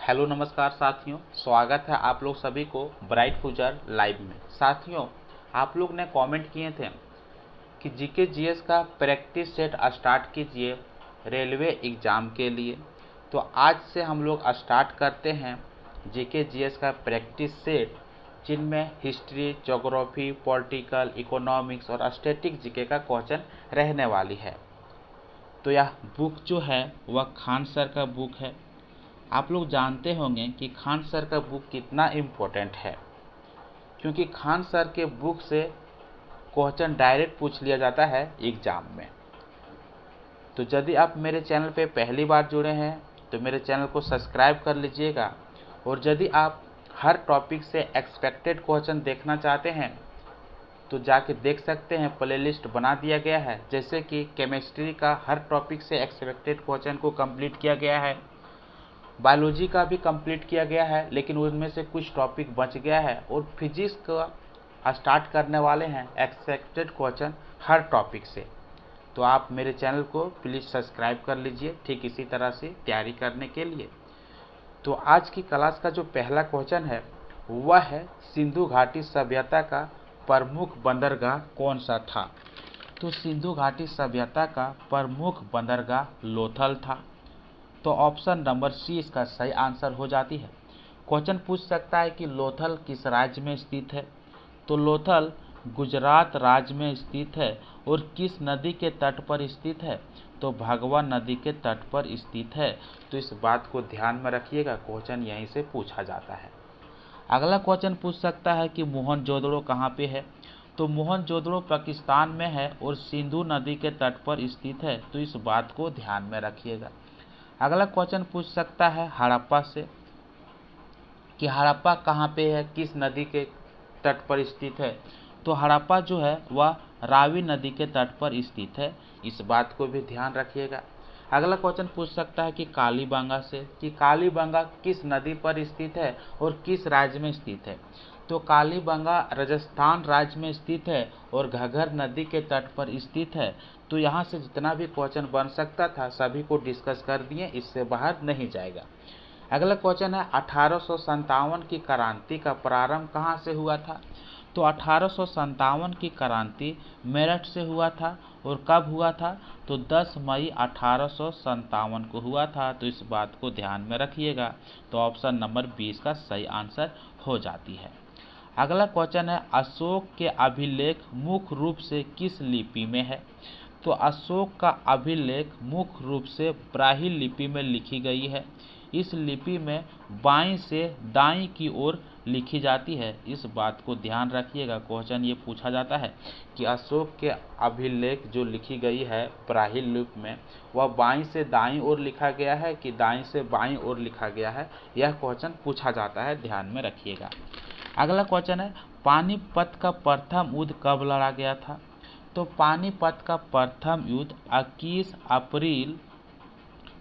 Hello नमस्कार साथियों, स्वागत है आप लोग सभी को ब्राइट फ्यूचर लाइव में। साथियों, आप लोग ने कमेंट किए थे कि जीके जीएस का प्रैक्टिस सेट स्टार्ट कीजिए रेलवे एग्ज़ाम के लिए। तो आज से हम लोग स्टार्ट करते हैं जीके जीएस का प्रैक्टिस सेट, जिनमें हिस्ट्री, ज्योग्राफी, पॉलिटिकल, इकोनॉमिक्स और स्टैटिक जीके का क्वेश्चन रहने वाली है। तो यह बुक जो है वह खान सर का बुक है। आप लोग जानते होंगे कि खान सर का बुक कितना इम्पोर्टेंट है, क्योंकि खान सर के बुक से क्वेश्चन डायरेक्ट पूछ लिया जाता है एग्ज़ाम में। तो यदि आप मेरे चैनल पे पहली बार जुड़े हैं तो मेरे चैनल को सब्सक्राइब कर लीजिएगा, और यदि आप हर टॉपिक से एक्सपेक्टेड क्वेश्चन देखना चाहते हैं तो जाके देख सकते हैं, प्लेलिस्ट बना दिया गया है। जैसे कि केमिस्ट्री का हर टॉपिक से एक्सपेक्टेड क्वेश्चन को कंप्लीट किया गया है, बायोलॉजी का भी कंप्लीट किया गया है लेकिन उनमें से कुछ टॉपिक बच गया है, और फिजिक्स का स्टार्ट करने वाले हैं एक्सपेक्टेड क्वेश्चन हर टॉपिक से। तो आप मेरे चैनल को प्लीज़ सब्सक्राइब कर लीजिए ठीक इसी तरह से तैयारी करने के लिए। तो आज की क्लास का जो पहला क्वेश्चन है वह है, सिंधु घाटी सभ्यता का प्रमुख बंदरगाह कौन सा था। तो सिंधु घाटी सभ्यता का प्रमुख बंदरगाह लोथल था। तो ऑप्शन नंबर सी इसका सही आंसर हो जाती है। क्वेश्चन पूछ सकता है कि लोथल किस राज्य में स्थित है। तो लोथल गुजरात राज्य में स्थित है, और किस नदी के तट पर स्थित है। तो भगवान नदी के तट पर स्थित है। तो इस बात को ध्यान में रखिएगा, क्वेश्चन यहीं से पूछा जाता है। अगला क्वेश्चन पूछ सकता है कि मोहनजोदड़ो कहाँ पे है। तो मोहनजोदड़ो पाकिस्तान में है और सिंधु नदी के तट पर स्थित है। तो इस बात को ध्यान में रखिएगा। अगला क्वेश्चन पूछ सकता है हड़प्पा से कि हड़प्पा कहाँ पे है, किस नदी के तट पर स्थित है। तो हड़प्पा जो है वह रावी नदी के तट पर स्थित है। इस बात को भी ध्यान रखिएगा। अगला क्वेश्चन पूछ सकता है कि कालीबंगा से कि कालीबंगा किस नदी पर स्थित है और किस राज्य में स्थित है। तो कालीबंगा राजस्थान राज्य में स्थित है और घग्गर नदी के तट पर स्थित है। तो यहाँ से जितना भी क्वेश्चन बन सकता था सभी को डिस्कस कर दिए, इससे बाहर नहीं जाएगा। अगला क्वेश्चन है 1857 की क्रांति का प्रारंभ कहाँ से हुआ था। तो 1857 की क्रांति मेरठ से हुआ था, और कब हुआ था। तो 10 मई 1857 को हुआ था। तो इस बात को ध्यान में रखिएगा। तो ऑप्शन नंबर 20 का सही आंसर हो जाती है। अगला क्वेश्चन है, अशोक के अभिलेख मुख्य रूप से किस लिपि में है। तो अशोक का अभिलेख मुख्य रूप से ब्राह्मी लिपि में लिखी गई है। इस लिपि में बाईं से दाईं की ओर लिखी जाती है। इस बात को ध्यान रखिएगा, क्वेश्चन ये पूछा जाता है कि अशोक के अभिलेख जो लिखी गई है ब्राह्मी लिपि में, वह बाईं से दाईं ओर लिखा गया है कि दाईं से बाईं ओर लिखा गया है। यह क्वेश्चन पूछा जाता है, ध्यान में रखिएगा। अगला क्वेश्चन है, पानीपत का प्रथम युद्ध कब लड़ा गया था। तो पानीपत का प्रथम युद्ध 21 अप्रैल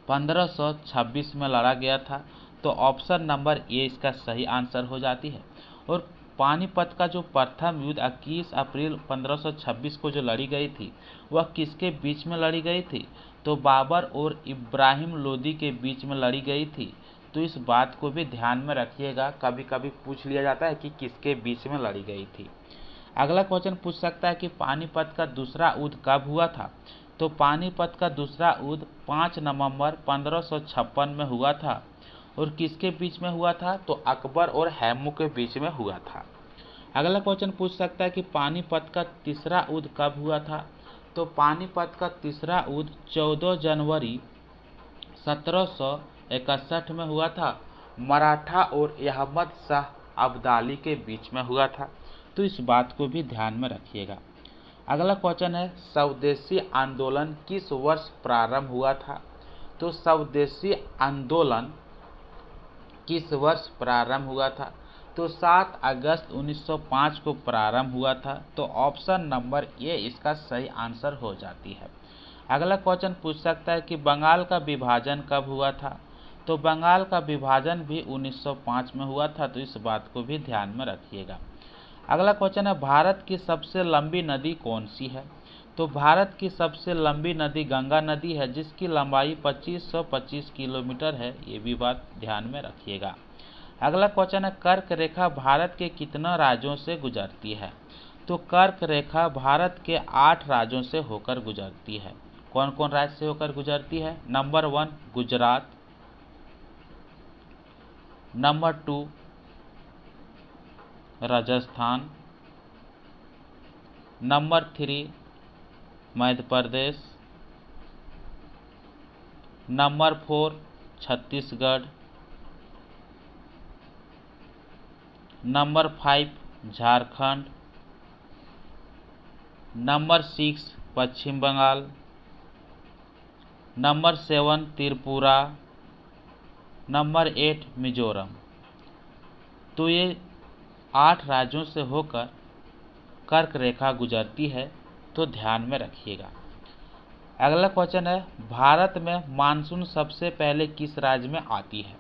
1526 में लड़ा गया था। तो ऑप्शन नंबर ए इसका सही आंसर हो जाती है। और पानीपत का जो प्रथम युद्ध 21 अप्रैल 1526 को जो लड़ी गई थी वह किसके बीच में लड़ी गई थी। तो बाबर और इब्राहिम लोदी के बीच में लड़ी गई थी। तो इस बात को भी ध्यान में रखिएगा, कभी कभी पूछ लिया जाता है कि किसके बीच में लड़ी गई थी। अगला क्वेश्चन पूछ सकता है कि पानीपत का दूसरा युद्ध कब हुआ था। तो पानीपत का दूसरा युद्ध 5 नवंबर 1556 में हुआ था, और किसके बीच में हुआ था। तो अकबर और हैमू के बीच में हुआ था। अगला क्वेश्चन पूछ सकता है कि पानीपत का तीसरा युद्ध कब हुआ था। तो पानीपत का तीसरा युद्ध 14 जनवरी 1761 में हुआ था। मराठा और अहमद शाह अब्दाली के बीच में हुआ था। तो इस बात को भी ध्यान में रखिएगा। अगला क्वेश्चन है, स्वदेशी आंदोलन किस वर्ष प्रारंभ हुआ था। तो स्वदेशी आंदोलन किस वर्ष प्रारंभ हुआ था। तो 7 अगस्त 1905 को प्रारंभ हुआ था। तो ऑप्शन नंबर ए इसका सही आंसर हो जाती है। अगला क्वेश्चन पूछ सकता है कि बंगाल का विभाजन कब हुआ था। तो बंगाल का विभाजन भी 1905 में हुआ था। तो इस बात को भी ध्यान में रखिएगा। अगला क्वेश्चन है, भारत की सबसे लंबी नदी कौन सी है। तो भारत की सबसे लंबी नदी गंगा नदी है, जिसकी लंबाई 2525 किलोमीटर है। ये भी बात ध्यान में रखिएगा। अगला क्वेश्चन है, कर्क रेखा भारत के कितने राज्यों से गुजरती है? तो कर्क रेखा भारत के 8 राज्यों से होकर गुजरती है। कौन कौन राज्य से होकर गुजरती है? Number 1 Gujarat, number 2 Rajasthan, number 3 Madhya Pradesh, number 4 Chhattisgarh, number 5 Jharkhand, number 6 Paschim Bangal, number 7 Tripura, number 8 Mizoram. तो ये 8 राज्यों से होकर कर्क रेखा गुजरती है, तो ध्यान में रखिएगा। अगला क्वेश्चन है, भारत में मानसून सबसे पहले किस राज्य में आती है?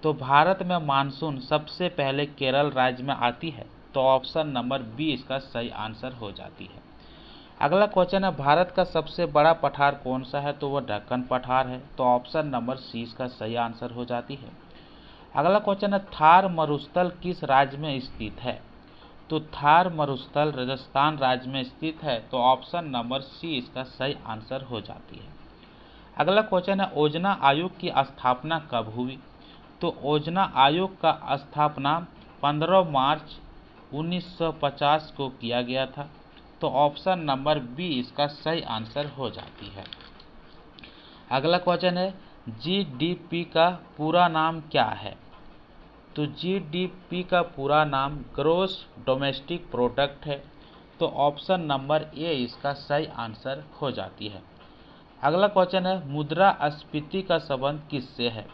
तो भारत में मानसून सबसे पहले केरल राज्य में आती है। तो ऑप्शन नंबर बी इसका सही आंसर हो जाती है। अगला क्वेश्चन है, भारत का सबसे बड़ा पठार कौन सा है? तो वह दक्कन पठार है। तो ऑप्शन नंबर सी इसका सही आंसर हो जाती है। अगला क्वेश्चन है, थार मरुस्थल किस राज्य में स्थित है? तो थार मरुस्थल राजस्थान राज्य में स्थित है। तो ऑप्शन नंबर सी इसका सही आंसर हो जाती है। अगला क्वेश्चन है, योजना आयोग की स्थापना कब हुई? तो योजना आयोग का स्थापना 15 मार्च 1950 को किया गया था। तो ऑप्शन नंबर बी इसका सही आंसर हो जाती है। अगला क्वेश्चन है, जीडीपी का पूरा नाम क्या है? तो जीडीपी का पूरा नाम ग्रॉस डोमेस्टिक प्रोडक्ट है। तो ऑप्शन नंबर ए इसका सही आंसर हो जाती है। अगला क्वेश्चन है, मुद्रास्फीति का संबंध किससे है?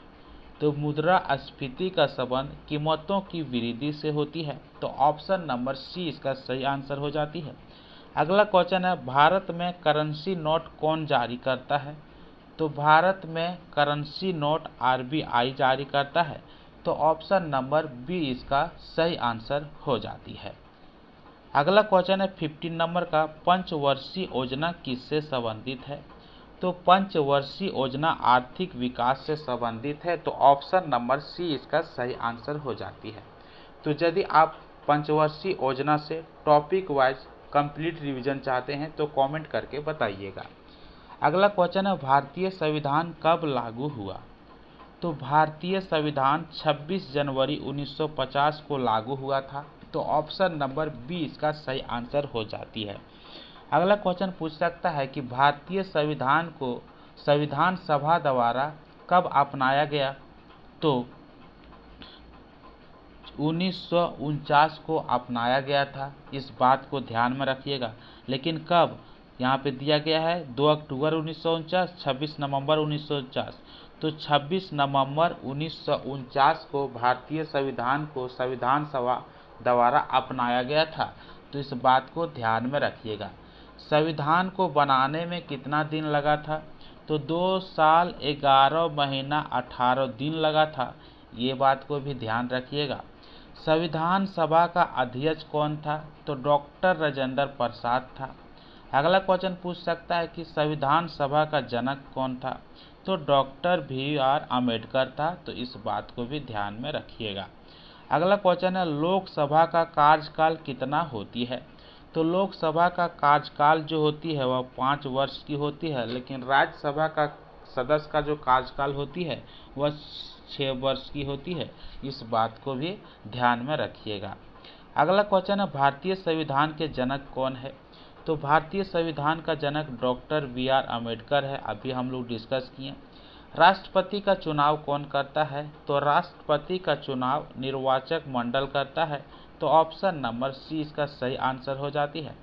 तो मुद्रास्फीति का संबंध कीमतों की वृद्धि से होती है। तो ऑप्शन नंबर सी इसका सही आंसर हो जाती है। अगला क्वेश्चन है, भारत में करेंसी नोट कौन जारी करता है? तो भारत में करेंसी नोट आरबीआई जारी करता है। तो ऑप्शन नंबर बी इसका सही आंसर हो जाती है। अगला क्वेश्चन है 15 नंबर का, पंचवर्षीय योजना किससे संबंधित है? तो पंचवर्षीय योजना आर्थिक विकास से संबंधित है। तो ऑप्शन नंबर सी इसका सही आंसर हो जाती है। तो यदि आप पंचवर्षीय योजना से टॉपिक वाइज कंप्लीट रिवीजन चाहते हैं तो कमेंट करके बताइएगा। अगला क्वेश्चन है, भारतीय संविधान कब लागू हुआ? तो भारतीय संविधान 26 जनवरी 1950 को लागू हुआ था। तो ऑप्शन नंबर बी इसका सही आंसर हो जाती है। अगला क्वेश्चन पूछ सकता है कि भारतीय संविधान को संविधान सभा द्वारा कब अपनाया गया? तो 1949 को अपनाया गया था। इस बात को ध्यान में रखिएगा। लेकिन कब यहाँ पे दिया गया है 2 अक्टूबर 1949, 26 नवंबर 1949। तो 26 नवंबर 1949 को भारतीय संविधान को संविधान सभा द्वारा अपनाया गया था। तो इस बात को ध्यान में रखिएगा। संविधान को बनाने में कितना दिन लगा था? तो 2 साल 11 महीना 18 दिन लगा था। ये बात को भी ध्यान रखिएगा। संविधान सभा का अध्यक्ष कौन था? तो डॉक्टर राजेंद्र प्रसाद था। अगला क्वेश्चन पूछ सकता है कि संविधान सभा का जनक कौन था? तो डॉक्टर BR अम्बेडकर था। तो इस बात को भी ध्यान में रखिएगा। अगला क्वेश्चन है, लोकसभा का कार्यकाल कितना होती है? तो लोकसभा का कार्यकाल जो होती है वह 5 वर्ष की होती है, लेकिन राज्यसभा का सदस्य का जो कार्यकाल होती है वह 6 वर्ष की होती है। इस बात को भी ध्यान में रखिएगा। अगला क्वेश्चन है, भारतीय संविधान के जनक कौन है? तो भारतीय संविधान का जनक डॉक्टर BR अम्बेडकर है। अभी हम लोग डिस्कस किए। राष्ट्रपति का चुनाव कौन करता है? तो राष्ट्रपति का चुनाव निर्वाचक मंडल करता है। तो ऑप्शन नंबर सी इसका सही आंसर हो जाती है।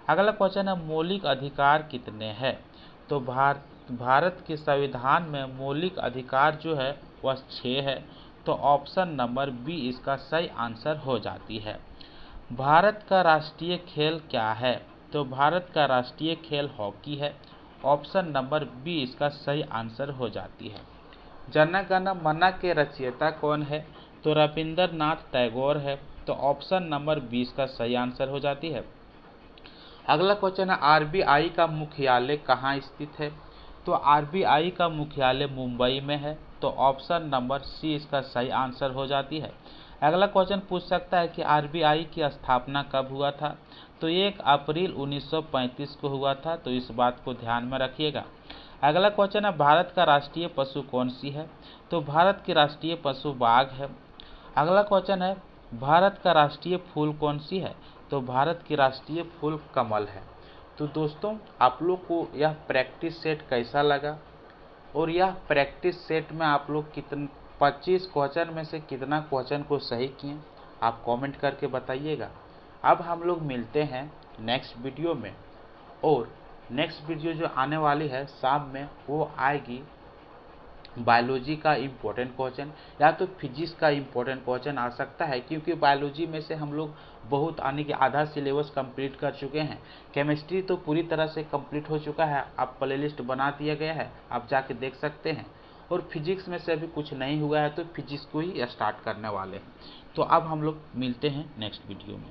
अगला क्वेश्चन है, मौलिक अधिकार कितने हैं? तो भारत के संविधान में मौलिक अधिकार जो है वह 6 है। तो ऑप्शन नंबर बी इसका सही आंसर हो जाती है। भारत का राष्ट्रीय खेल क्या है? तो भारत का राष्ट्रीय खेल हॉकी है। ऑप्शन नंबर बी इसका सही आंसर हो जाती है। जन गण मन के रचयिता कौन है? तो रविंद्रनाथ टैगोर है। तो ऑप्शन नंबर 20 का सही आंसर हो जाती है। अगला क्वेश्चन है आरबीआई का मुख्यालय कहाँ स्थित है? तो आरबीआई का मुख्यालय मुंबई में है, तो ऑप्शन नंबर सी इसका सही आंसर हो जाती है। अगला क्वेश्चन पूछ सकता है कि आरबीआई की स्थापना कब हुआ था? तो 1 अप्रैल 1935 को हुआ था, तो इस बात को ध्यान में रखिएगा। अगला क्वेश्चन है भारत का राष्ट्रीय पशु कौन सी है? तो भारत की राष्ट्रीय पशु बाघ है। अगला क्वेश्चन है भारत का राष्ट्रीय फूल कौन सी है? तो भारत की राष्ट्रीय फूल कमल है। तो दोस्तों, आप लोग को यह प्रैक्टिस सेट कैसा लगा और यह प्रैक्टिस सेट में आप लोग 25 क्वेश्चन में से कितना क्वेश्चन को सही किए, आप कमेंट करके बताइएगा। अब हम लोग मिलते हैं नेक्स्ट वीडियो में, और नेक्स्ट वीडियो जो आने वाली है शाम में, वो आएगी बायोलॉजी का इम्पोर्टेंट क्वेश्चन या तो फिजिक्स का इम्पोर्टेंट क्वेश्चन आ सकता है, क्योंकि बायोलॉजी में से हम लोग बहुत आने के आधा सिलेबस कंप्लीट कर चुके हैं। केमिस्ट्री तो पूरी तरह से कंप्लीट हो चुका है, अब प्लेलिस्ट बना दिया गया है, आप जाके देख सकते हैं। और फिजिक्स में से अभी कुछ नहीं हुआ है, तो फिजिक्स को ही स्टार्ट करने वाले हैं। तो अब हम लोग मिलते हैं नेक्स्ट वीडियो में।